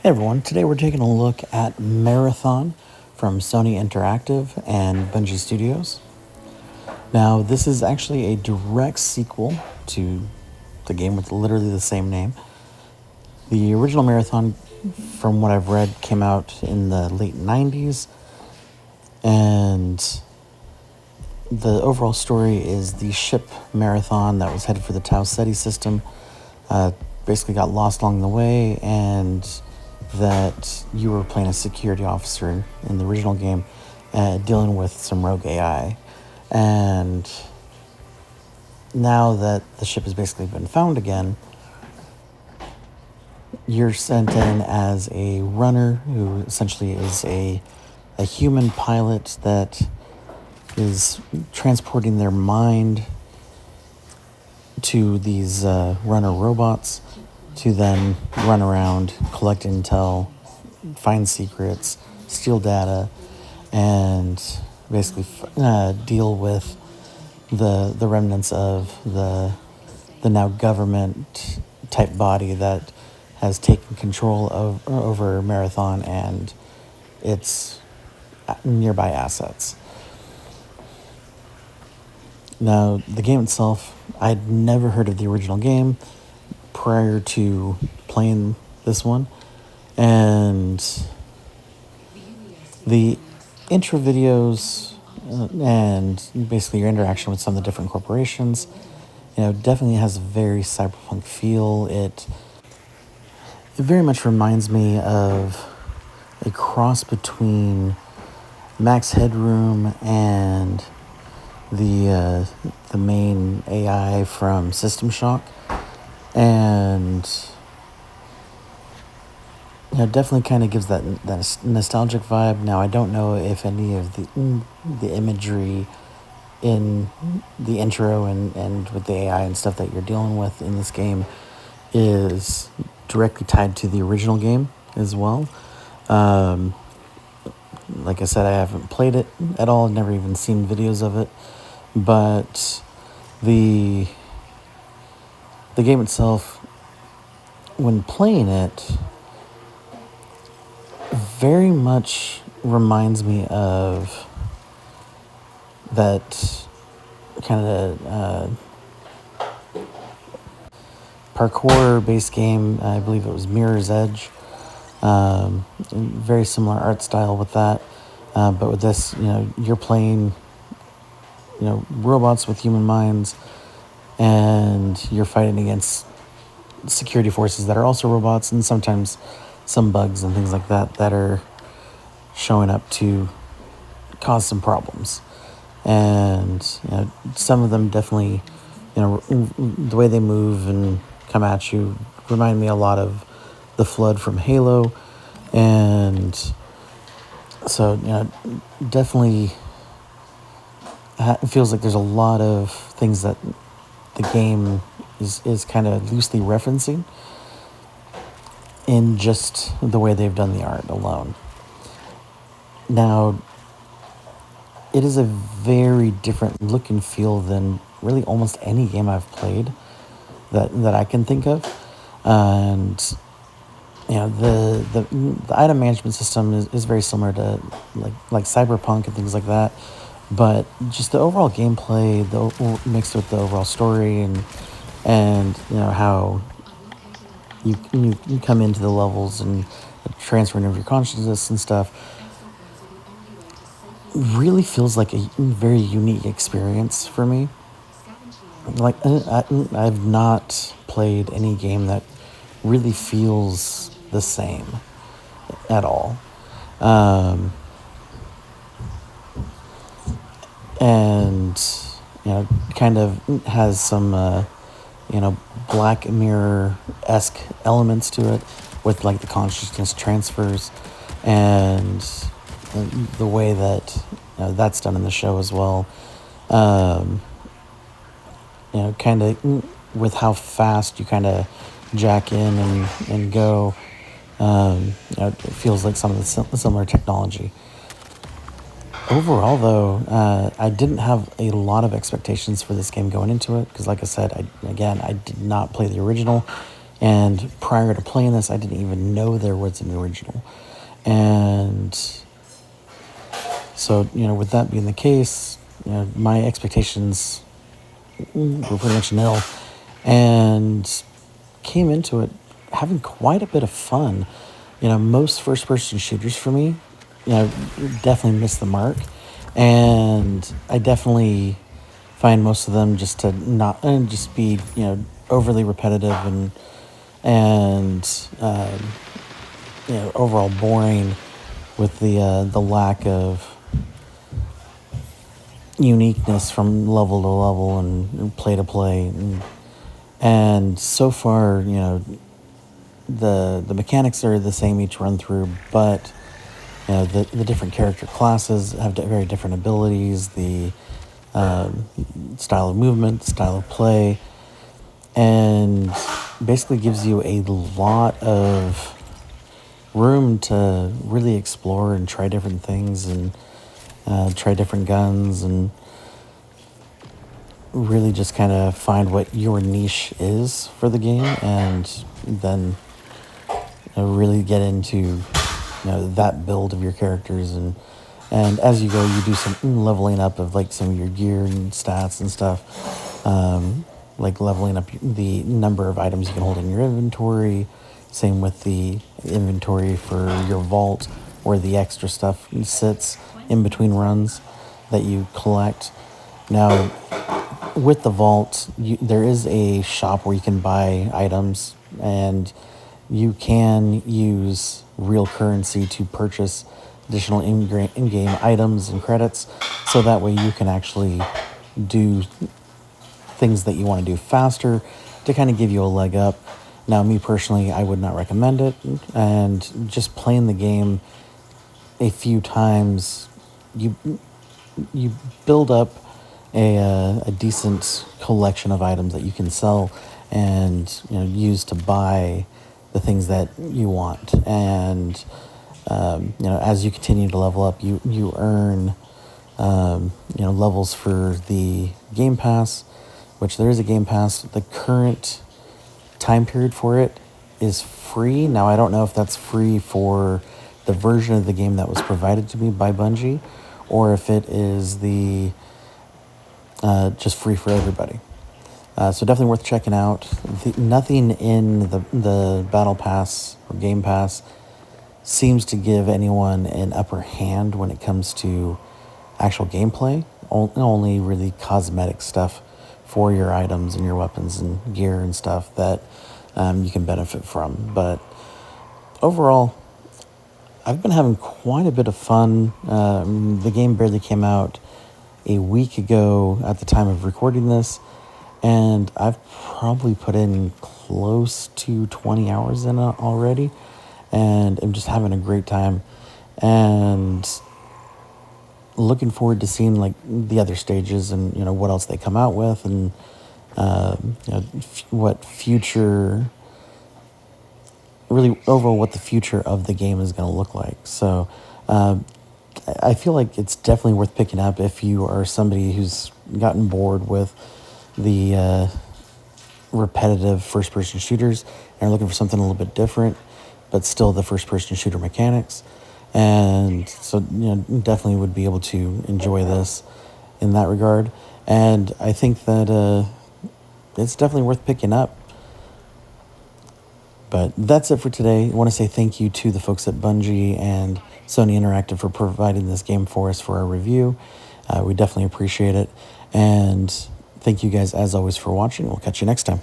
Hey everyone, today we're taking a look at Marathon from Sony Interactive and Bungie Studios. Now, this is actually a direct sequel to the game with literally the same name. The original Marathon, from what I've read, came out in the late 90s, and the overall story is the ship Marathon that was headed for the Tau Ceti system basically got lost along the way, and that you were playing a security officer in the original game, dealing with some rogue AI. And now that the ship has basically been found again, you're sent in as a runner who essentially is a human pilot that is transporting their mind to these runner robots to then run around, collect intel, find secrets, steal data, and basically deal with the remnants of the now government type body that has taken control over Marathon and its nearby assets. Now, the game itself, I'd never heard of the original game prior to playing this one, and the intro videos and basically your interaction with some of the different corporations, definitely has a very cyberpunk feel. It very much reminds me of a cross between Max Headroom and the main AI from System Shock. And definitely kind of gives that nostalgic vibe. Now, I don't know if any of the imagery in the intro and with the AI and stuff that you're dealing with in this game is directly tied to the original game as well. Like I said, I haven't played it at all, never even seen videos of it, but the game itself, when playing it, very much reminds me of that kind of parkour-based game. I believe it was Mirror's Edge. Very similar art style with that. But with this, you're playing, robots with human minds, and you're fighting against security forces that are also robots, and sometimes some bugs and things like that that are showing up to cause some problems. And some of them definitely, the way they move and come at you remind me a lot of the Flood from Halo. And so definitely it feels like there's a lot of things that the game is kind of loosely referencing in just the way they've done the art alone. Now, it is a very different look and feel than really almost any game I've played that I can think of. And the item management system is very similar to like Cyberpunk and things like that. But just the overall gameplay, mixed with the overall story, and how you come into the levels and transferring of your consciousness and stuff, really feels like a very unique experience for me. Like I've not played any game that really feels the same at all. And kind of has some Black Mirror-esque elements to it, with like the consciousness transfers and the way that that's done in the show as well. Kind of with how fast you kind of jack in and go. It feels like some of the similar technology. Overall, though, I didn't have a lot of expectations for this game going into it, because like I said, I did not play the original, And prior to playing this, I didn't even know there was an original. And so, with that being the case, my expectations were pretty much nil, and came into it having quite a bit of fun. Most first-person shooters for me, definitely miss the mark, and I definitely find most of them just to not and just be overly repetitive and overall boring with the lack of uniqueness from level to level and play to play, and so far the mechanics are the same each run through, but the different character classes have very different abilities, the style of movement, style of play, and basically gives you a lot of room to really explore and try different things and try different guns and really just kind of find what your niche is for the game, and then really get into that build of your characters, and as you go you do some leveling up of like some of your gear and stats and stuff, like leveling up the number of items you can hold in your inventory. Same with the inventory for your vault, where the extra stuff sits in between runs that you collect. Now, with the vault, there is a shop where you can buy items, and you can use real currency to purchase additional in-game items and credits, so that way you can actually do things that you want to do faster to kind of give you a leg up. Now, me personally, I would not recommend it, and just playing the game a few times, you build up a decent collection of items that you can sell and use to buy the things that you want. And as you continue to level up, you earn levels for the Game Pass, which there is a Game Pass. The current time period for it is free. Now, I don't know if that's free for the version of the game that was provided to me by Bungie, or if it is the just free for everybody. So definitely worth checking out. Nothing in the Battle Pass or Game Pass seems to give anyone an upper hand when it comes to actual gameplay. Only really cosmetic stuff for your items and your weapons and gear and stuff that you can benefit from. But overall, I've been having quite a bit of fun. The game barely came out a week ago at the time of recording this, and I've probably put in close to 20 hours in it already, and I'm just having a great time, and looking forward to seeing like the other stages and what else they come out with, and what future, really overall what the future of the game is going to look like. So I feel like it's definitely worth picking up if you are somebody who's gotten bored with the repetitive first-person shooters and are looking for something a little bit different, but still the first-person shooter mechanics. And so, definitely would be able to enjoy this in that regard. And I think that it's definitely worth picking up. But that's it for today. I want to say thank you to the folks at Bungie and Sony Interactive for providing this game for us for our review. We definitely appreciate it. And thank you guys, as always, for watching. We'll catch you next time.